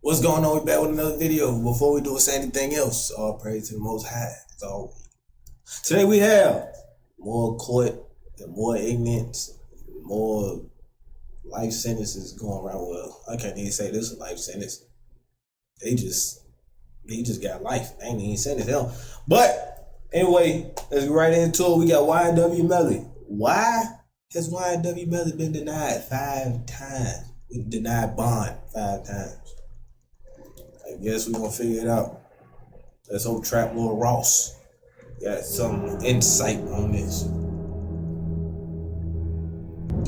What's going on? We back with another video. Before we do anything else, all praise to the Most High. As always. Today we have more court and more ignorance, more life sentences going around. Well, I can't even say this is a life sentence. They just got life. They ain't even sentenced them. But anyway, let's get right into it. We got YNW Melly. Why has YNW Melly been denied 5 times? We denied bond 5 times. I guess we're gonna figure it out. Let's hope Trap Lord Ross got some insight on this.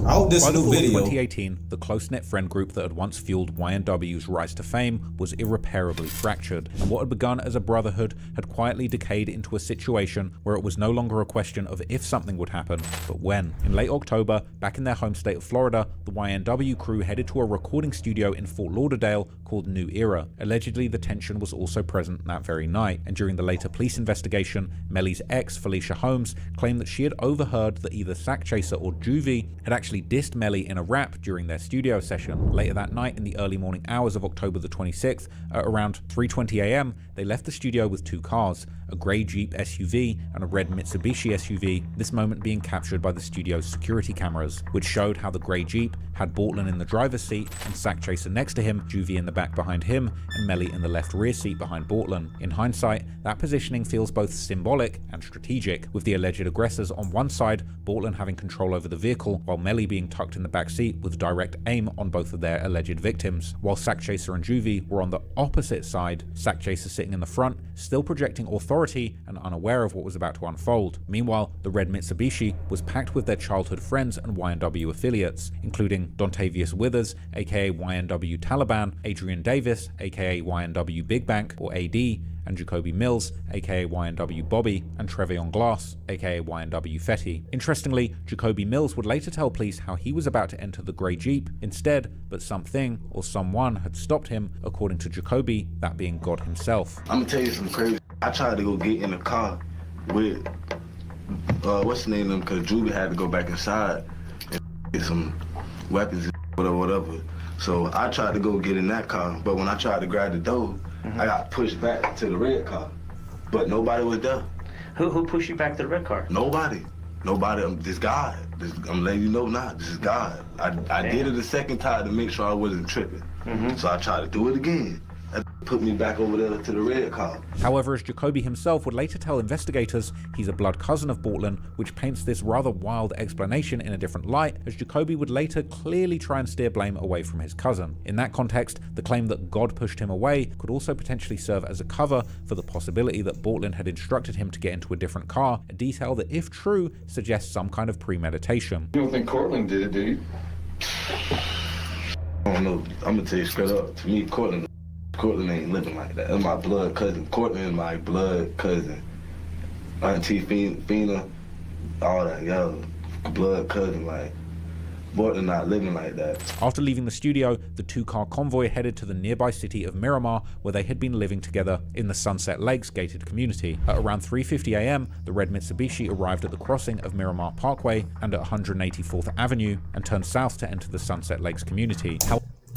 I hope this new video. By 2018, the close-knit friend group that had once fueled YNW's rise to fame was irreparably fractured, and what had begun as a brotherhood had quietly decayed into a situation where it was no longer a question of if something would happen, but when. In late October, back in their home state of Florida, the YNW crew headed to a recording studio in Fort Lauderdale called New Era. Allegedly, the tension was also present that very night, and during the later police investigation, Melly's ex, Felicia Holmes, claimed that she had overheard that either Sack Chaser or Juvie had actually dissed Melly in a rap during their studio session. Later that night, in the early morning hours of October the 26th, at around 3:20 AM, they left the studio with 2 cars, a grey Jeep SUV and a red Mitsubishi SUV, this moment being captured by the studio's security cameras, which showed how the grey Jeep had Bortlen in the driver's seat and Sack Chaser next to him, Juvie in the back behind him, and Melly in the left rear seat behind Bortlen. In hindsight, that positioning feels both symbolic and strategic, with the alleged aggressors on one side, Bortlen having control over the vehicle, while Melly being tucked in the back seat with direct aim on both of their alleged victims, while Sack Chaser and Juvie were on the opposite side, Sack Chaser sitting in the front, still projecting authority and unaware of what was about to unfold. Meanwhile, the red Mitsubishi was packed with their childhood friends and YNW affiliates, including Dontavius Withers, aka YNW Taliban, Adrian Davis, aka YNW Big Bank, or AD, and Jacoby Mills, aka YNW Bobby, and Trevion Glass, aka YNW Fetty. Interestingly, Jacoby Mills would later tell police how he was about to enter the grey Jeep instead, but something or someone had stopped him, according to Jacoby, that being God himself. I'm gonna tell you some crazy. I tried to go get in the car with, what's the name of them, because Juvie had to go back inside and get some weapons and whatever. So I tried to go get in that car, but when I tried to grab the door, I got pushed back to the red car, but nobody was there. Who pushed you back to the red car? Nobody. This God. I'm letting you know now, this is God. I did it a second time to make sure I wasn't tripping. So I tried to do it again. That put me back over there to the red car. However, as Jacoby himself would later tell investigators, he's a blood cousin of Bortlen, which paints this rather wild explanation in a different light, as Jacoby would later clearly try and steer blame away from his cousin. In that context, the claim that God pushed him away could also potentially serve as a cover for the possibility that Bortlen had instructed him to get into a different car, a detail that, if true, suggests some kind of premeditation. You don't think Cortland did it, do you? I don't know. I'm gonna tell you straight up. To me, Cortland ain't living like that. That's my blood cousin. Cortland is my blood cousin. Auntie Fina, all that, yo, blood cousin, like, Bortlen not living like that. After leaving the studio, the 2-car convoy headed to the nearby city of Miramar, where they had been living together in the Sunset Lakes gated community. At around 3:50 AM, the red Mitsubishi arrived at the crossing of Miramar Parkway and at 184th Avenue and turned south to enter the Sunset Lakes community.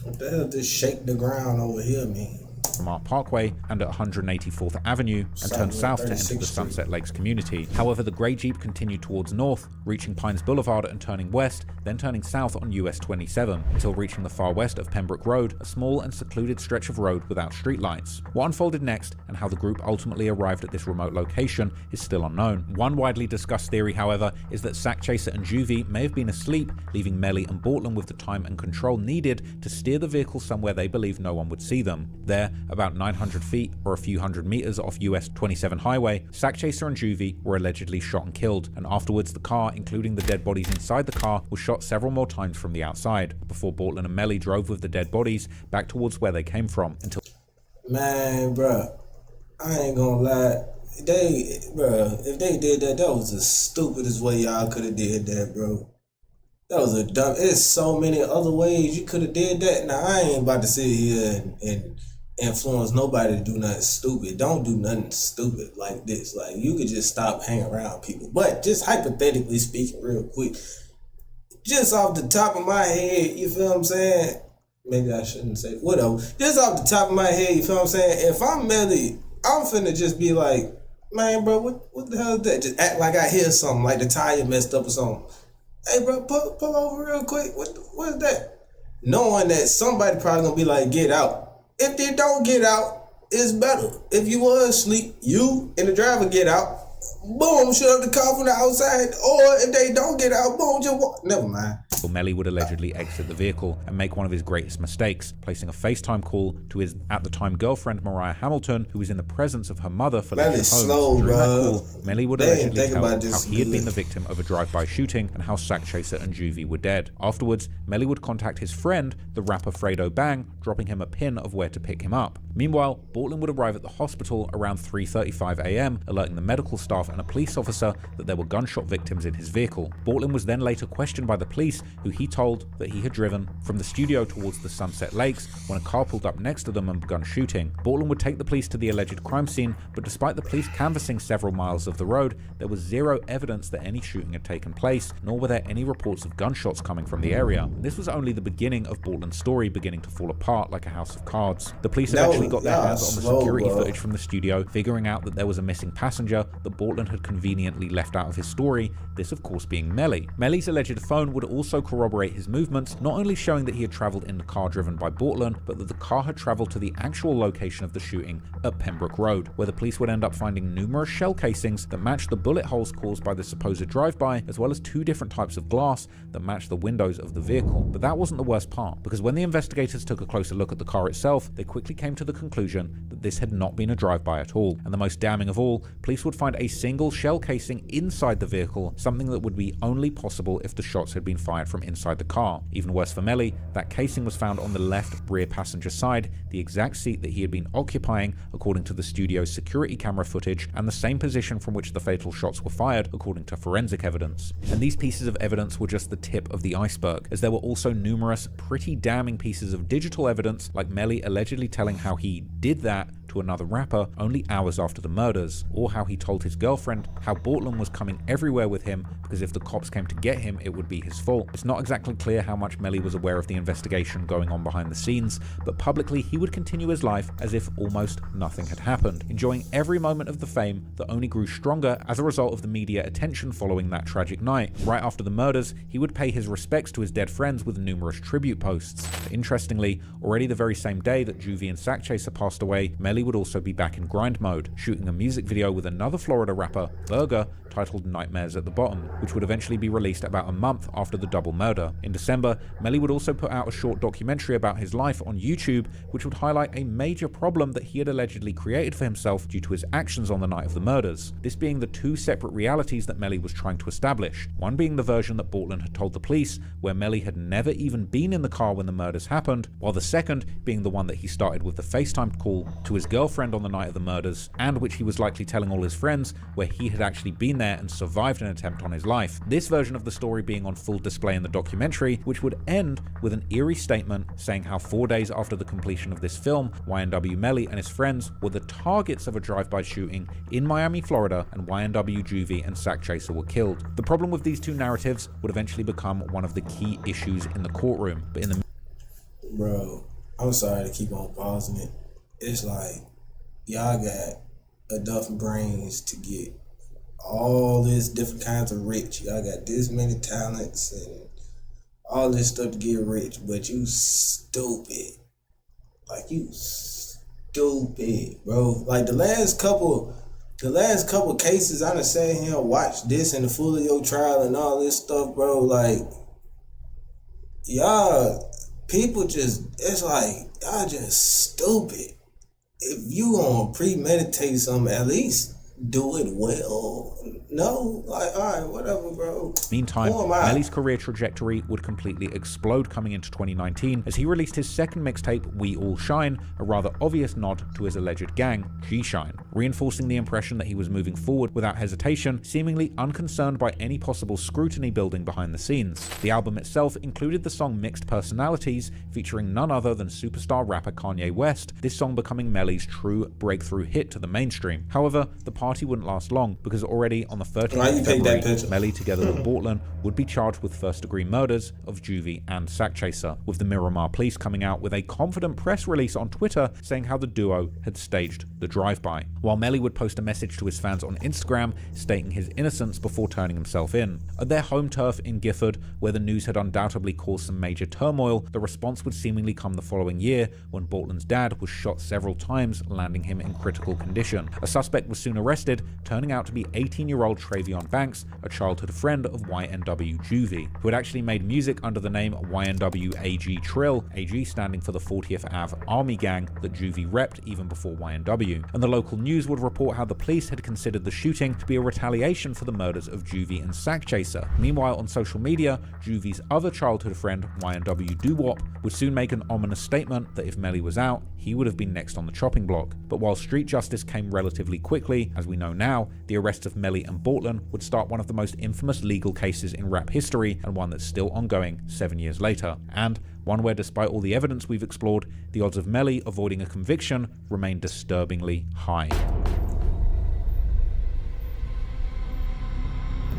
What the hell just shake the ground over here, man? Miramar Parkway and at 184th Avenue and turned south to enter the Sunset Lakes community. However, the grey Jeep continued towards north, reaching Pines Boulevard and turning west, then turning south on US 27, until reaching the far west of Pembroke Road, a small and secluded stretch of road without streetlights. What unfolded next and how the group ultimately arrived at this remote location is still unknown. One widely discussed theory, however, is that Sack Chaser and Juvie may have been asleep, leaving Melly and Bortlen with the time and control needed to steer the vehicle somewhere they believe no one would see them. There, about 900 feet or a few hundred meters off US 27 highway, Sack Chaser and Juvie were allegedly shot and killed, and afterwards the car, including the dead bodies inside the car, was shot several more times from the outside, before Bortlen and Melly drove with the dead bodies back towards where they came from until... Man, bruh, I ain't gonna lie. If they did that, that was the stupidest way y'all could have did that, bro. That was a dumb. There's so many other ways you could have did that. Now, I ain't about to sit here and influence nobody to do nothing stupid. Don't do nothing stupid like this. Like, you could just stop hanging around people. But just hypothetically speaking real quick, just off the top of my head, you feel what I'm saying? maybe I shouldn't say, whatever. Just off the top of my head, you feel what I'm saying? If I'm Melly, I'm finna just be like, man, bro, what the hell is that? Just act like I hear something, like the tire messed up or something. Hey, bro, pull over real quick. What is that? Knowing that somebody probably gonna be like, get out. If they don't get out, it's better. If you was asleep, you and the driver get out. Boom, shut up the car from the outside. Or if they don't get out, boom, just walk. Never mind. Melly would allegedly exit the vehicle and make one of his greatest mistakes, placing a FaceTime call to his at the time girlfriend Mariah Hamilton, who was in the presence of her mother for later homes. Slow, During that bro. call, Melly would allegedly tell how he had been the victim of a drive-by shooting and how Sack Chaser and Juvie were dead. Afterwards, Melly would contact his friend, the rapper Fredo Bang, dropping him a pin of where to pick him up. Meanwhile, Bortlen would arrive at the hospital around 3:35 a.m, alerting the medical staff and a police officer that there were gunshot victims in his vehicle. Bortlen was then later questioned by the police, who he told that he had driven from the studio towards the Sunset Lakes when a car pulled up next to them and begun shooting. Bortlen would take the police to the alleged crime scene, but despite the police canvassing several miles of the road, there was zero evidence that any shooting had taken place, nor were there any reports of gunshots coming from the area. This was only the beginning of Bortlen's story beginning to fall apart like a house of cards. The police eventually got their hands on the security footage from the studio, figuring out that there was a missing passenger that Bortlen had conveniently left out of his story, this of course being Melly. Melly's alleged phone would also corroborate his movements, not only showing that he had travelled in the car driven by Bortlen, but that the car had travelled to the actual location of the shooting at Pembroke Road, where the police would end up finding numerous shell casings that matched the bullet holes caused by the supposed drive-by, as well as two different types of glass that matched the windows of the vehicle. But that wasn't the worst part, because when the investigators took a closer look at the car itself, they quickly came to the conclusion that this had not been a drive-by at all. And the most damning of all, police would find a single shell casing inside the vehicle, something that would be only possible if the shots had been fired from inside the car. Even worse for Melly, that casing was found on the left rear passenger side, the exact seat that he had been occupying according to the studio's security camera footage, and the same position from which the fatal shots were fired according to forensic evidence. And these pieces of evidence were just the tip of the iceberg, as there were also numerous pretty damning pieces of digital evidence, like Melly allegedly telling how he did that to another rapper only hours after the murders, or how he told his girlfriend how Bortlen was coming everywhere with him because if the cops came to get him, it would be his fault. It's not exactly clear how much Melly was aware of the investigation going on behind the scenes, but publicly he would continue his life as if almost nothing had happened, enjoying every moment of the fame that only grew stronger as a result of the media attention following that tragic night. Right after the murders, he would pay his respects to his dead friends with numerous tribute posts. But interestingly, already the very same day that Juvie and Sack Chaser passed away, Melly would also be back in grind mode, shooting a music video with another Florida rapper, Burger, titled Nightmares at the Bottom, which would eventually be released about a month after the double murder. In December, Melly would also put out a short documentary about his life on YouTube, which would highlight a major problem that he had allegedly created for himself due to his actions on the night of the murders. This being the two separate realities that Melly was trying to establish, one being the version that Bortlen had told the police, where Melly had never even been in the car when the murders happened, while the second being the one that he started with the FaceTime call to his girlfriend on the night of the murders, and which he was likely telling all his friends, where he had actually been there and survived an attempt on his life. This version of the story being on full display in the documentary, which would end with an eerie statement saying how 4 days after the completion of this film, YNW Melly and his friends were the targets of a drive-by shooting in Miami, Florida, and YNW Juvie and Sack Chaser were killed. The problem with these two narratives would eventually become one of the key issues in the courtroom, but in the Bro, I'm sorry to keep on pausing it. It's like, y'all got enough brains to get all this different kinds of rich. Y'all got this many talents and all this stuff to get rich, but you stupid. Like, you stupid, bro. Like, the last couple cases I done sat here and watched this and the full of your trial and all this stuff, bro. Like, y'all, people just, it's like, y'all just stupid. If you gonna premeditate something, at least do it well. No, like, all right, whatever, bro. Meantime, Melly's career trajectory would completely explode coming into 2019 as he released his second mixtape, We All Shine, a rather obvious nod to his alleged gang, G-Shine, reinforcing the impression that he was moving forward without hesitation, seemingly unconcerned by any possible scrutiny building behind the scenes. The album itself included the song Mixed Personalities, featuring none other than superstar rapper Kanye West, this song becoming Melly's true breakthrough hit to the mainstream. However, the party wouldn't last long, because already on the 13th Why you of take that February, picture? Melly together with Bortland would be charged with first-degree murders of Juvie and Sackchaser, with the Miramar police coming out with a confident press release on Twitter saying how the duo had staged the drive-by, while Melly would post a message to his fans on Instagram stating his innocence before turning himself in. At their home turf in Gifford, where the news had undoubtedly caused some major turmoil, the response would seemingly come the following year when Bortland's dad was shot several times, landing him in critical condition. A suspect was soon arrested, turning out to be 18-year-old Travion Banks, a childhood friend of YNW Juvie, who had actually made music under the name YNW AG Trill, AG standing for the 40th Ave Army Gang that Juvie repped even before YNW. And the local news would report how the police had considered the shooting to be a retaliation for the murders of Juvie and Sackchaser. Meanwhile, on social media, Juvie's other childhood friend, YNW Doo-Wop, would soon make an ominous statement that if Melly was out, he would have been next on the chopping block. But while street justice came relatively quickly, as we know now, the arrest of Melly and Bortland would start one of the most infamous legal cases in rap history, and one that's still ongoing 7 years later. And one where, despite all the evidence we've explored, the odds of Melly avoiding a conviction remain disturbingly high.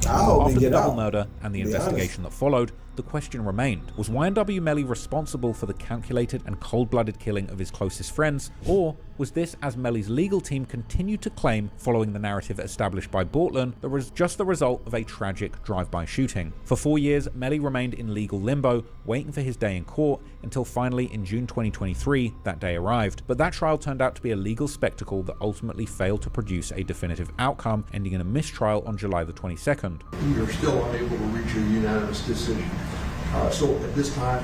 After the double murder and the investigation that followed, the question remained: was YNW Melly responsible for the calculated and cold-blooded killing of his closest friends, or was this, as Melly's legal team continued to claim following the narrative established by Bortland, that was just the result of a tragic drive-by shooting? For 4 years, Melly remained in legal limbo, waiting for his day in court, until finally in June 2023, that day arrived. But that trial turned out to be a legal spectacle that ultimately failed to produce a definitive outcome, ending in a mistrial on July the 22nd. We are still unable to reach a unanimous decision. So at this time,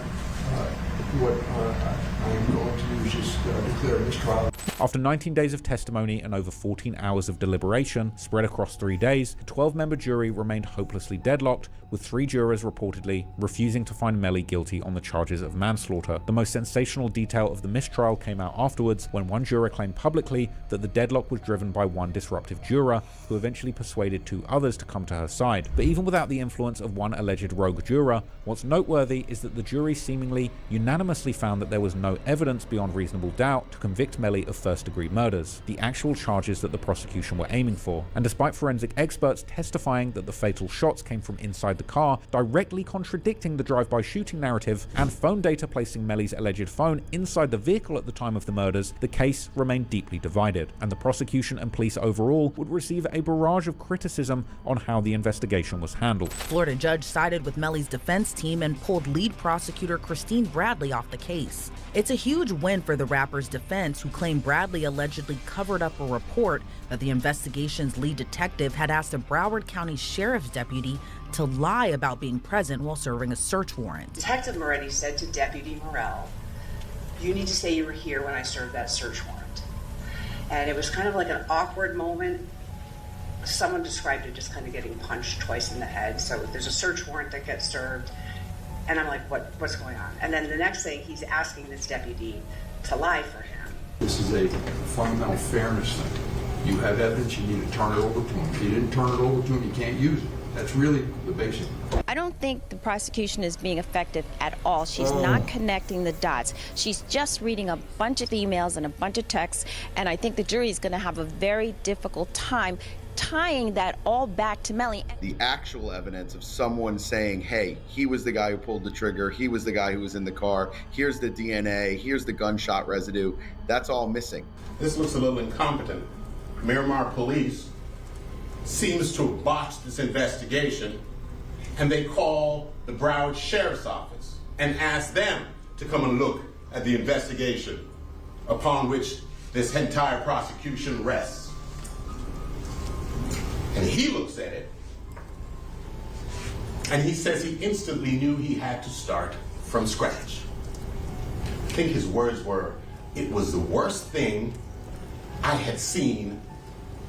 what I am going to do is just declare a mistrial. After 19 days of testimony and over 14 hours of deliberation spread across 3 days, the 12-member jury remained hopelessly deadlocked, with 3 jurors reportedly refusing to find Melly guilty on the charges of manslaughter. The most sensational detail of the mistrial came out afterwards, when one juror claimed publicly that the deadlock was driven by one disruptive juror, who eventually persuaded 2 others to come to her side. But even without the influence of one alleged rogue juror, what's noteworthy is that the jury seemingly unanimously found that there was no evidence beyond reasonable doubt to convict Melly of first-degree murders, the actual charges that the prosecution were aiming for. And despite forensic experts testifying that the fatal shots came from inside the car, directly contradicting the drive-by shooting narrative, and phone data placing Melly's alleged phone inside the vehicle at the time of the murders, the case remained deeply divided, and the prosecution and police overall would receive a barrage of criticism on how the investigation was handled. Florida judge sided with Melly's defense team and pulled lead prosecutor Christine Bradley off the case. It's a huge win for the rapper's defense, who claimed Bradley allegedly covered up a report that the investigation's lead detective had asked a Broward County Sheriff's deputy to lie about being present while serving a search warrant. Detective Moretti said to Deputy Morell, "You need to say you were here when I served that search warrant." And it was kind of like an awkward moment. Someone described it just kind of getting punched twice in the head. So there's a search warrant that gets served, and I'm like, what's going on? And then the next thing, he's asking this deputy to lie for him. This is a fundamental fairness thing. You have evidence, you need to turn it over to him. If you didn't turn it over to him, you can't use it. That's really the basic. I don't think the prosecution is being effective at all. She's not connecting the dots. She's just reading a bunch of emails and a bunch of texts, and I think the jury is going to have a very difficult time tying that all back to Melly. The actual evidence of someone saying, hey, he was the guy who pulled the trigger, he was the guy who was in the car, here's the DNA, here's the gunshot residue, that's all missing. This looks a little incompetent. Miramar Police seems to have botched this investigation, and they call the Broward Sheriff's Office and ask them to come and look at the investigation upon which this entire prosecution rests. And he looks at it, and he says he instantly knew he had to start from scratch. I think his words were, "It was the worst thing I had seen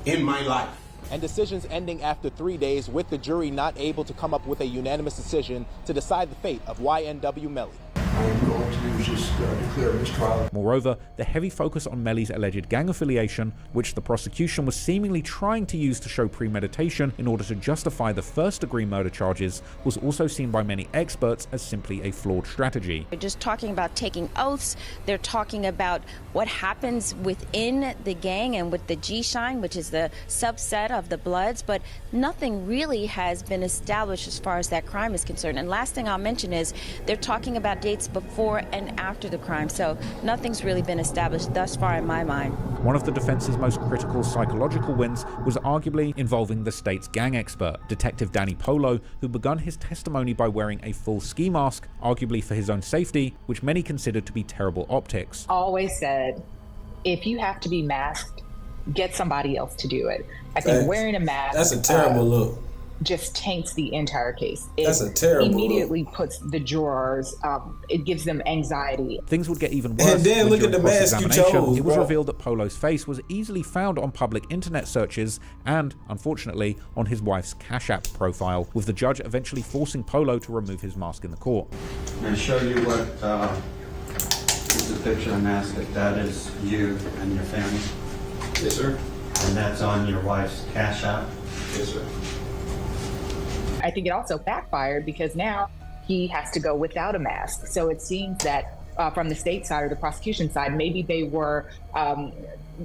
in my life." And decisions ending after 3 days, with the jury not able to come up with a unanimous decision to decide the fate of YNW Melly. I am going to do is just declare a mistrial. Moreover, the heavy focus on Melly's alleged gang affiliation, which the prosecution was seemingly trying to use to show premeditation in order to justify the first-degree murder charges, was also seen by many experts as simply a flawed strategy. They're just talking about taking oaths. They're talking about what happens within the gang and with the G-Shine, which is the subset of the Bloods, but nothing really has been established as far as that crime is concerned. And last thing I'll mention is they're talking about dates before and after the crime, so nothing's really been established thus far in my mind. One of the defense's most critical psychological wins was arguably involving the state's gang expert, Detective Danny Polo, who begun his testimony by wearing a full ski mask, arguably for his own safety, which many considered to be terrible optics. Always said, if you have to be masked, get somebody else to do it. I think wearing a mask, that's a terrible look, just taints the entire case. That's a terrible immediately look. puts the jurors, it gives them anxiety. Things would get even worse. And then look at the mask you chose, it was bro. revealed that Polo's face was easily found on public internet searches and, unfortunately, on his wife's Cash App profile, with the judge eventually forcing Polo to remove his mask in the court. I'm going to show you what is the picture of the mask. That is you and your family. Yes, sir. And that's on your wife's Cash App. Yes, sir. I think it also backfired because now he has to go without a mask. So it seems that from the state side or the prosecution side, maybe they were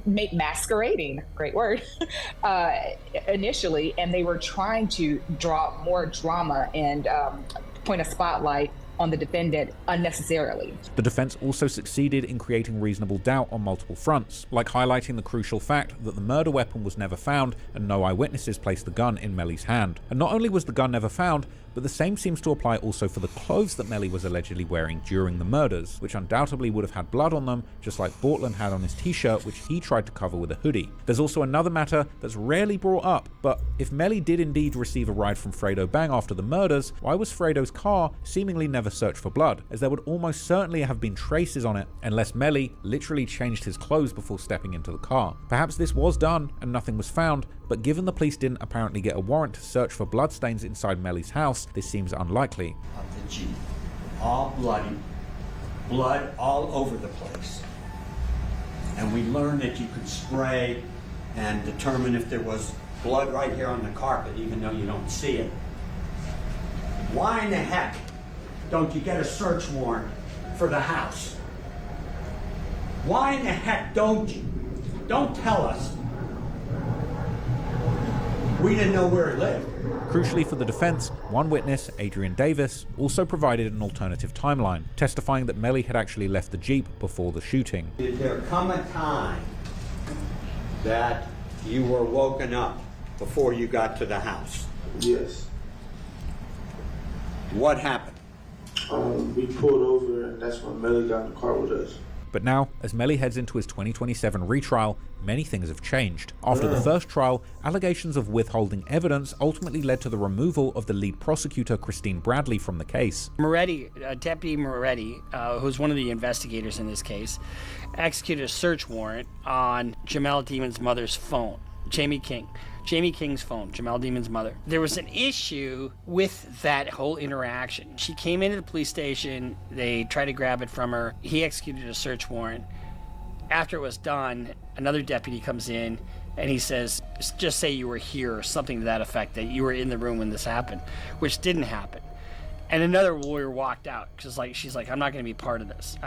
masquerading, great word, initially, and they were trying to draw more drama and point a spotlight on the defendant unnecessarily. The defense also succeeded in creating reasonable doubt on multiple fronts, like highlighting the crucial fact that the murder weapon was never found and no eyewitnesses placed the gun in Melly's hand. And not only was the gun never found, but the same seems to apply also for the clothes that Melly was allegedly wearing during the murders, which undoubtedly would have had blood on them, just like Bortland had on his t-shirt, which he tried to cover with a hoodie. There's also another matter that's rarely brought up, but if Melly did indeed receive a ride from Fredo Bang after the murders, why was Fredo's car seemingly never searched for blood, as there would almost certainly have been traces on it, unless Melly literally changed his clothes before stepping into the car. Perhaps this was done and nothing was found, but given the police didn't apparently get a warrant to search for bloodstains inside Melly's house, this seems unlikely. Of the Jeep, all bloody, blood all over the place. And we learned that you could spray and determine if there was blood right here on the carpet, even though you don't see it. Why in the heck don't you get a search warrant for the house? Why in the heck don't you? Don't tell us. We didn't know where he lived. Crucially for the defense, one witness, Adrian Davis, also provided an alternative timeline, testifying that Melly had actually left the Jeep before the shooting. Did there come a time that you were woken up before you got to the house? Yes. What happened? We pulled over, and that's when Melly got in the car with us. But now, as Melly heads into his 2027 retrial, many things have changed. After the first trial, allegations of withholding evidence ultimately led to the removal of the lead prosecutor, Christine Bradley, from the case. Moretti, Deputy Moretti, who's one of the investigators in this case, executed a search warrant on Jamel Demon's mother's phone, Jamie King's phone, Jamel Demon's mother. There was an issue with that whole interaction. She came into the police station, they tried to grab it from her, he executed a search warrant. After it was done, another deputy comes in and he says, just say you were here or something to that effect, that you were in the room when this happened, which didn't happen. And another lawyer walked out because she's like, I'm not going to be part of this.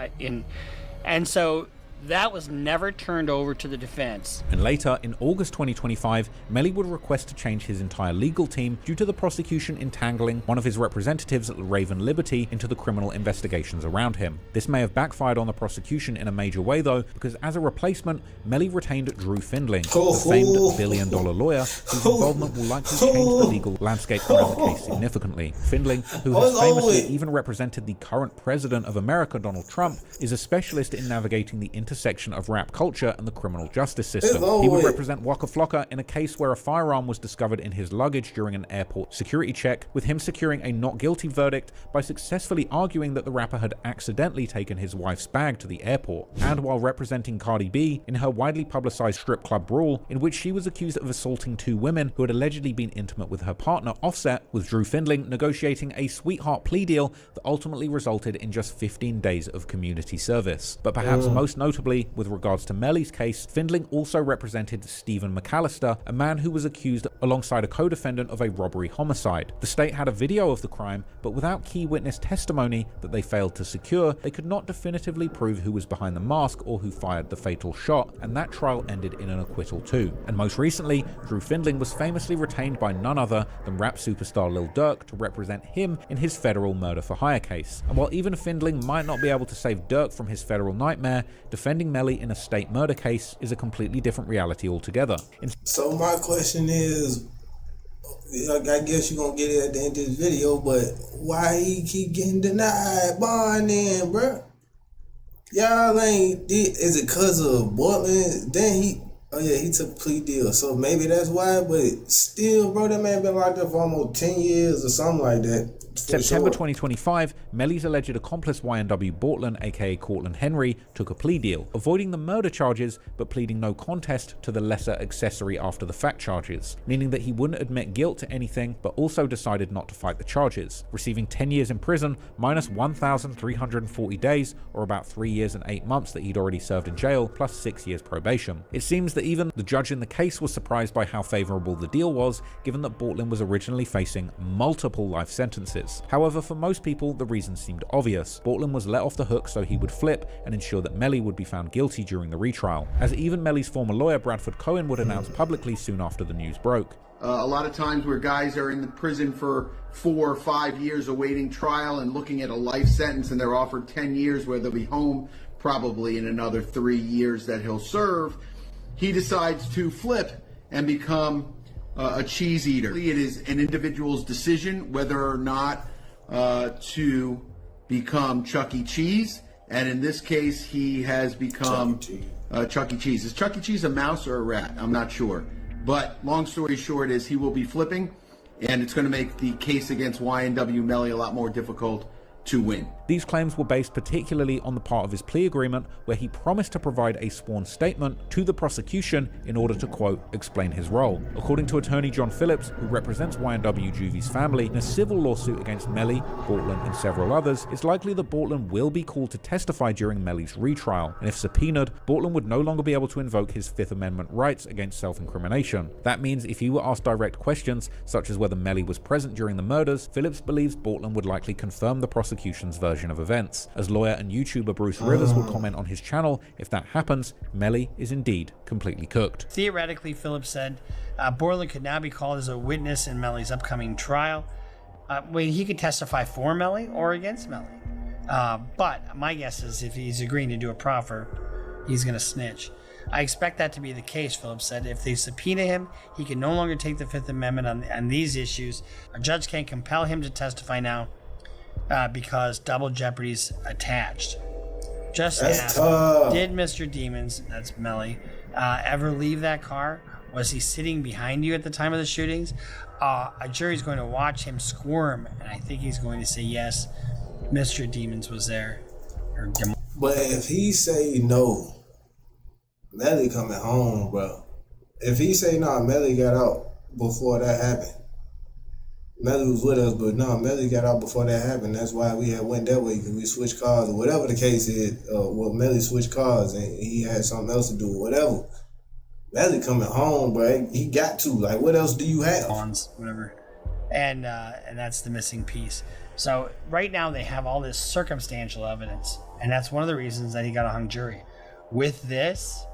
And so that was never turned over to the defense. And later, in August 2025, Melly would request to change his entire legal team due to the prosecution entangling one of his representatives at Raven Liberty into the criminal investigations around him. This may have backfired on the prosecution in a major way though, because as a replacement, Melly retained Drew Findling, the famed billion-dollar lawyer whose involvement will likely change the legal landscape around the case significantly. Findling, who has famously even represented the current president of America, Donald Trump, is a specialist in navigating the intersection of rap culture and the criminal justice system. He would represent Waka Flocka in a case where a firearm was discovered in his luggage during an airport security check, with him securing a not guilty verdict by successfully arguing that the rapper had accidentally taken his wife's bag to the airport. And while representing Cardi B in her widely publicized strip club brawl, in which she was accused of assaulting 2 women who had allegedly been intimate with her partner Offset, with Drew Findling negotiating a sweetheart plea deal that ultimately resulted in just 15 days of community service. But perhaps most notably, with regards to Melly's case, Findling also represented Stephen McAllister, a man who was accused alongside a co-defendant of a robbery homicide. The state had a video of the crime, but without key witness testimony that they failed to secure, they could not definitively prove who was behind the mask or who fired the fatal shot, and that trial ended in an acquittal too. And most recently, Drew Findling was famously retained by none other than rap superstar Lil Durk to represent him in his federal murder for hire case. And while even Findling might not be able to save Durk from his federal nightmare, defending Melly in a state murder case is a completely different reality altogether. So my question is, I guess you're gonna get it at the end of this video, but why he keep getting denied bond then, bruh? Y'all ain't, is it cause of Portland? Then he took a plea deal, so maybe that's why, but still, bro, that man been locked up for almost 10 years or something like that. September 2025, Melly's alleged accomplice YNW Bortland, aka Cortland Henry, took a plea deal, avoiding the murder charges but pleading no contest to the lesser accessory after the fact charges, meaning that he wouldn't admit guilt to anything but also decided not to fight the charges, receiving 10 years in prison minus 1,340 days, or about 3 years and 8 months that he'd already served in jail, plus 6 years probation. It seems that even the judge in the case was surprised by how favorable the deal was, given that Bortland was originally facing multiple life sentences. However, for most people, the reason seemed obvious. Bortland was let off the hook so he would flip and ensure that Melly would be found guilty during the retrial, as even Melly's former lawyer Bradford Cohen would announce publicly soon after the news broke. A lot of times where guys are in the prison for 4 or 5 years awaiting trial and looking at a life sentence, and they're offered 10 years where they'll be home probably in another 3 years that he'll serve, he decides to flip and become a cheese eater. It is an individual's decision whether or not to become Chuck E. Cheese, and in this case, he has become Chuck E. Cheese. Is Chuck E. Cheese a mouse or a rat? I'm not sure. But long story short is he will be flipping, and it's going to make the case against YNW Melly a lot more difficult to win. These claims were based particularly on the part of his plea agreement where he promised to provide a sworn statement to the prosecution in order to, quote, explain his role. According to attorney John Phillips, who represents YNW Juvie's family in a civil lawsuit against Melly, Bortland, and several others, it's likely that Bortland will be called to testify during Melly's retrial, and if subpoenaed, Bortland would no longer be able to invoke his Fifth Amendment rights against self-incrimination. That means if he were asked direct questions, such as whether Melly was present during the murders, Phillips believes Bortland would likely confirm the prosecution's version of events. As lawyer and YouTuber Bruce Rivers will comment on his channel, if that happens, Melly is indeed completely cooked. Theoretically, Phillips said Bortland could now be called as a witness in Melly's upcoming trial. He could testify for Melly or against Melly. But my guess is if he's agreeing to do a proffer, he's going to snitch. I expect that to be the case, Phillips said. If they subpoena him, he can no longer take the Fifth Amendment on these issues. A judge can't compel him to testify now because double jeopardy's attached. Just ask, did Mr. Demons, that's Melly, ever leave that car? Was he sitting behind you at the time of the shootings? A jury's going to watch him squirm, and I think he's going to say, yes, Mr. Demons was there. But if he say no, Melly coming home, bro. If he say no, Melly got out before that happened. Melly was with us, but no, Melly got out before that happened. That's why we had went that way, because we switched cars or whatever the case is. Well, Melly switched cars and he had something else to do or whatever. Melly coming home, bro. He got to. Like, what else do you have? Bonds, whatever. And that's the missing piece. So right now they have all this circumstantial evidence, and that's one of the reasons that he got a hung jury. With this,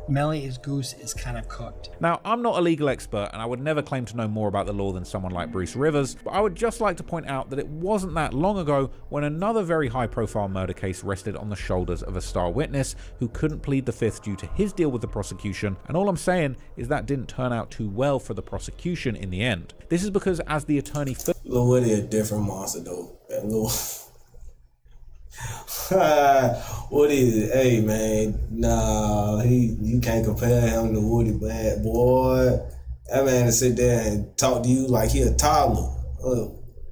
Melly's goose is kind of cooked. Now, I'm not a legal expert, and I would never claim to know more about the law than someone like Bruce Rivers, but I would just like to point out that it wasn't that long ago when another very high-profile murder case rested on the shoulders of a star witness who couldn't plead the fifth due to his deal with the prosecution, and all I'm saying is that didn't turn out too well for the prosecution in the end. This is because, as the attorney... Lil Woody a different monster, though. What is it? Hey man, nah, you can't compare him to Woody, bad boy. That man to sit there and talk to you like he a toddler.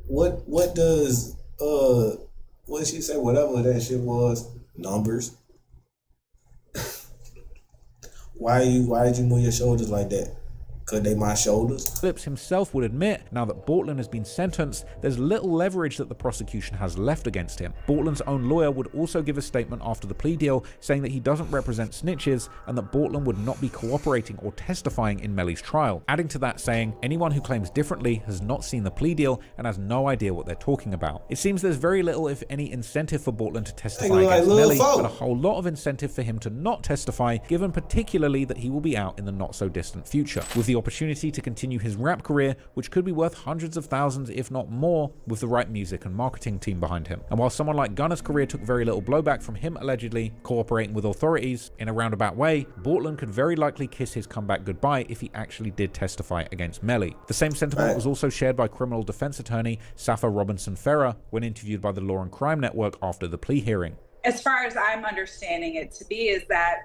What does what did she say? Whatever that shit was, numbers. Why did you move your shoulders like that? Could they my shoulders? Phillips himself would admit, now that Bortland has been sentenced, there's little leverage that the prosecution has left against him. Bortland's own lawyer would also give a statement after the plea deal saying that he doesn't represent snitches and that Bortland would not be cooperating or testifying in Melly's trial, adding to that saying anyone who claims differently has not seen the plea deal and has no idea what they're talking about. It seems there's very little, if any, incentive for Bortland to testify against Melly, but a whole lot of incentive for him to not testify, given particularly that he will be out in the not-so-distant future, with the opportunity to continue his rap career, which could be worth hundreds of thousands, if not more, with the right music and marketing team behind him. And while someone like Gunna's career took very little blowback from him allegedly cooperating with authorities in a roundabout way, Bortland could very likely kiss his comeback goodbye if he actually did testify against Melly. The same sentiment was also shared by criminal defense attorney Safa Robinson-Ferrer when interviewed by the Law and Crime Network after the plea hearing. As far as I'm understanding it to be, is that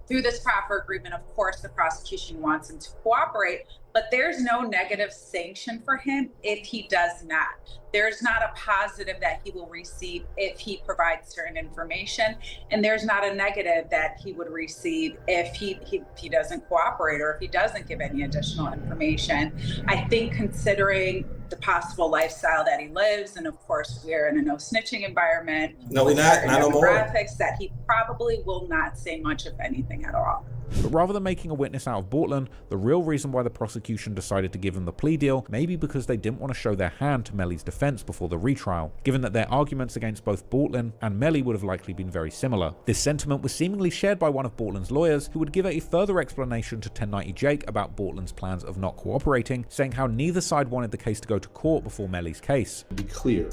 through this proffer agreement, of course, the prosecution wants him to cooperate, but there's no negative sanction for him if he does not. There's not a positive that he will receive if he provides certain information, and there's not a negative that he would receive if he doesn't cooperate or if he doesn't give any additional information. I think considering the possible lifestyle that he lives, and of course we're in a no snitching environment. No, we're not no more. Demographics that he probably will not say much of anything at all. But rather than making a witness out of Bortland, the real reason why the prosecution decided to give him the plea deal may be because they didn't want to show their hand to Melly's defense before the retrial, given that their arguments against both Bortland and Melly would have likely been very similar. This sentiment was seemingly shared by one of Bortland's lawyers, who would give a further explanation to 1090 Jake about Bortland's plans of not cooperating, saying how neither side wanted the case to go to court before Melly's case. To be clear,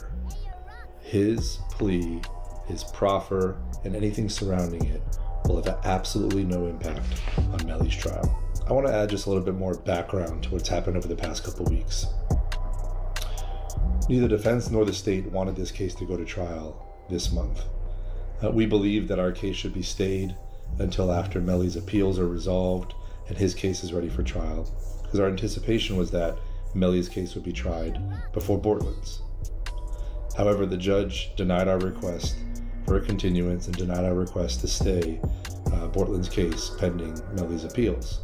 his plea, his proffer, and anything surrounding it will have absolutely no impact on Melly's trial. I want to add just a little bit more background to what's happened over the past couple weeks. Neither defense nor the state wanted this case to go to trial this month. We believe that our case should be stayed until after Melly's appeals are resolved and his case is ready for trial, because our anticipation was that Melly's case would be tried before Bortland's. However, the judge denied our request for a continuance and denied our request to stay Bortland's case pending Melly's appeals.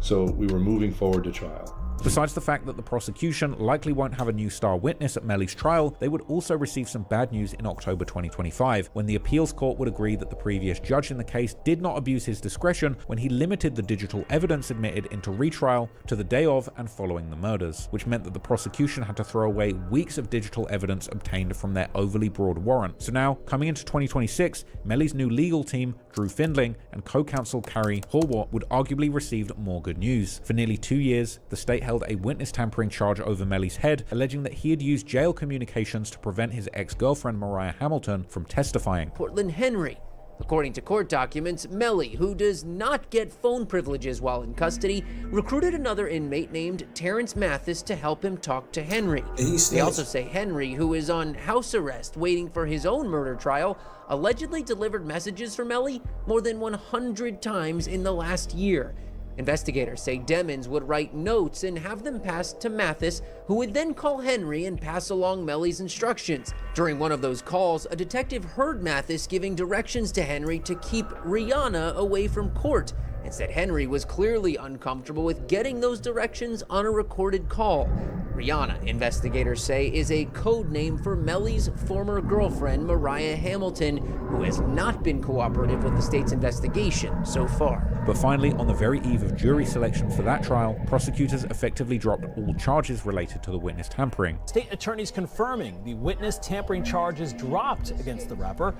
So we were moving forward to trial. Besides the fact that the prosecution likely won't have a new star witness at Melly's trial, they would also receive some bad news in October 2025, when the appeals court would agree that the previous judge in the case did not abuse his discretion when he limited the digital evidence admitted into retrial to the day of and following the murders, which meant that the prosecution had to throw away weeks of digital evidence obtained from their overly broad warrant. So now, coming into 2026, Melly's new legal team, Drew Findling, and co-counsel Carrie Horwath would arguably receive more good news. For nearly 2 years, the state held a witness tampering charge over Melly's head, alleging that he had used jail communications to prevent his ex-girlfriend Mariah Hamilton from testifying. Portland Henry. According to court documents, Melly, who does not get phone privileges while in custody, recruited another inmate named Terrence Mathis to help him talk to Henry. They also say Henry, who is on house arrest waiting for his own murder trial, allegedly delivered messages for Melly more than 100 times in the last year. Investigators say Demons would write notes and have them passed to Mathis, who would then call Henry and pass along Melly's instructions. During one of those calls, a detective heard Mathis giving directions to Henry to keep Rihanna away from court, and said Henry was clearly uncomfortable with getting those directions on a recorded call. Rihanna, investigators say, is a code name for Melly's former girlfriend, Mariah Hamilton, who has not been cooperative with the state's investigation so far. But finally, on the very eve of jury selection for that trial, prosecutors effectively dropped all charges related to the witness tampering. State attorneys confirming the witness tampering charges dropped against the rapper.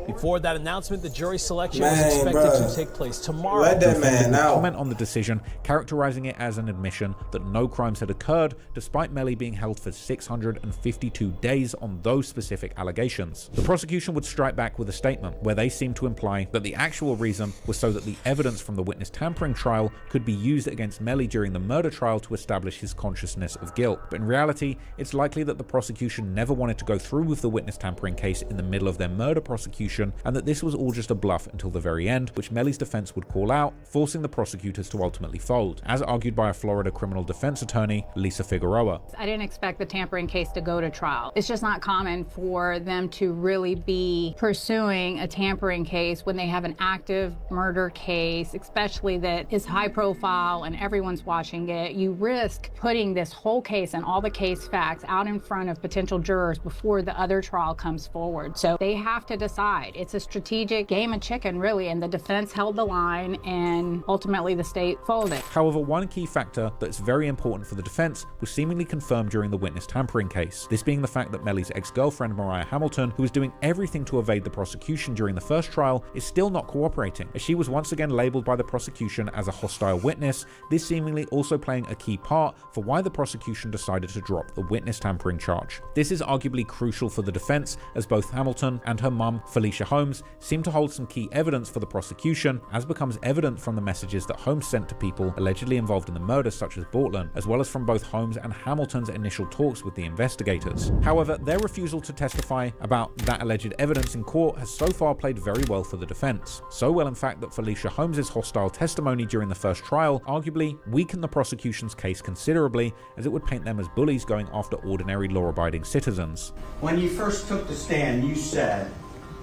Before that announcement, the jury selection was expected to take place tomorrow. that man would out. comment on the decision, characterizing it as an admission that no crimes had occurred, despite Melly being held for 652 days on those specific allegations. The prosecution would strike back with a statement where they seemed to imply that the actual reason was so that the evidence from the witness tampering trial could be used against Melly during the murder trial to establish his consciousness of guilt. But in reality, it's likely that the prosecution never wanted to go through with the witness tampering case in the middle of their murder prosecution, and that this was all just a bluff until the very end, which Melly's defense would call out, forcing the prosecutors to ultimately fold, as argued by a Florida criminal defense attorney, Lisa Figueroa. I didn't expect the tampering case to go to trial. It's just not common for them to really be pursuing a tampering case when they have an active murder case, especially that is high profile and everyone's watching it. You risk putting this whole case and all the case facts out in front of potential jurors before the other trial comes forward. So they have to decide. It's a strategic game of chicken, really, and the defense held the line and ultimately the state folded. However, one key factor that's very important for the defense was seemingly confirmed during the witness tampering case, this being the fact that Melly's ex-girlfriend Mariah Hamilton, who was doing everything to evade the prosecution during the first trial, is still not cooperating, as she was once again labeled by the prosecution as a hostile witness, this seemingly also playing a key part for why the prosecution decided to drop the witness tampering charge. This is arguably crucial for the defense, as both Hamilton and her mum, Felicia Holmes, seem to hold some key evidence for the prosecution, as becomes evident from the messages that Holmes sent to people allegedly involved in the murder, such as Bortland, as well as from both Holmes and Hamilton's initial talks with the investigators. However, their refusal to testify about that alleged evidence in court has so far played very well for the defense. So well, in fact, that Felicia Holmes' hostile testimony during the first trial arguably weakened the prosecution's case considerably, as it would paint them as bullies going after ordinary law-abiding citizens. When you first took the stand, you said,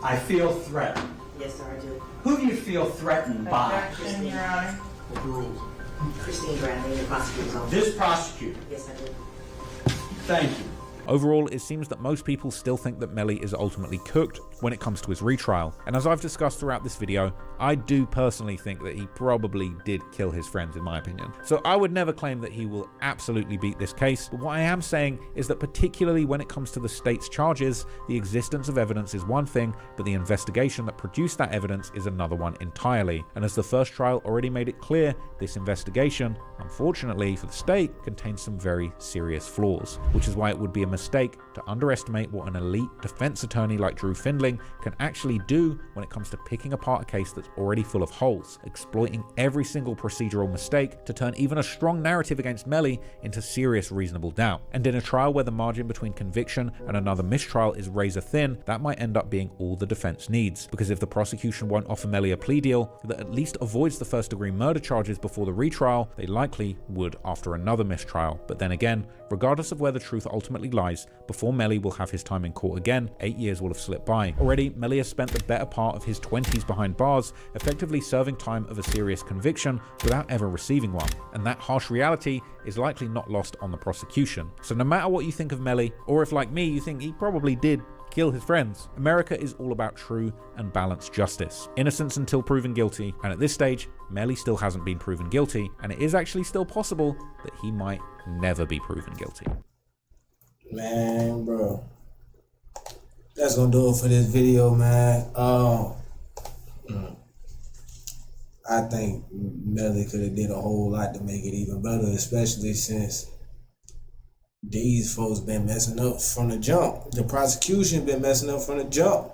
"I feel threatened." Yes, sir, I do. Who do you feel threatened by? Objection, Your Honor. Christine Bradley, the prosecutor's office. This prosecutor? Yes, I do. Thank you. Overall, it seems that most people still think that Melly is ultimately cooked when it comes to his retrial, and as I've discussed throughout this video, I do personally think that he probably did kill his friends, in my opinion. So I would never claim that he will absolutely beat this case, but what I am saying is that particularly when it comes to the state's charges, the existence of evidence is one thing, but the investigation that produced that evidence is another one entirely. And as the first trial already made it clear, this investigation, unfortunately for the state, contains some very serious flaws, which is why it would be a mistake to underestimate what an elite defense attorney like Drew Findling can actually do when it comes to picking apart a case that's already full of holes, exploiting every single procedural mistake to turn even a strong narrative against Melly into serious reasonable doubt. And in a trial where the margin between conviction and another mistrial is razor thin, that might end up being all the defense needs, because if the prosecution won't offer Melly a plea deal that at least avoids the first-degree murder charges before the retrial, they likely would after another mistrial. But then again, regardless of where the truth ultimately lies, before Melly will have his time in court again, 8 years will have slipped by. Already, Melly has spent the better part of his 20s behind bars, effectively serving time of a serious conviction without ever receiving one. And that harsh reality is likely not lost on the prosecution. So no matter what you think of Melly, or if like me you think he probably did kill his friends, America is all about true and balanced justice. Innocence until proven guilty, and at this stage, Melly still hasn't been proven guilty, and it is actually still possible that he might never be proven guilty. Man, bro, that's gonna do it for this video, man. I think Melly could have did a whole lot to make it even better, especially since these folks been messing up from the jump. The prosecution been messing up from the jump.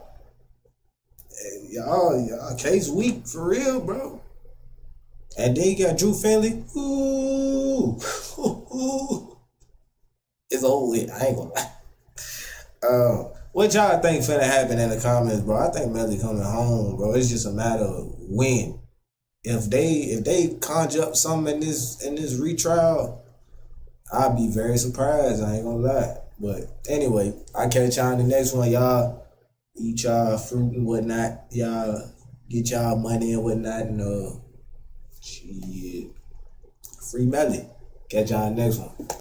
Y'all case weak for real, bro. And then you got Drew Findlay. Ooh. It's over with. I ain't gonna lie. What y'all think finna happen in the comments, bro? I think Melly coming home, bro. It's just a matter of when. If they conjure up something in this retrial, I'll be very surprised. I ain't gonna lie. But anyway, I catch y'all in the next one. Y'all eat y'all fruit and whatnot. Y'all get y'all money and whatnot, and shit, free Melly. Catch y'all in the next one.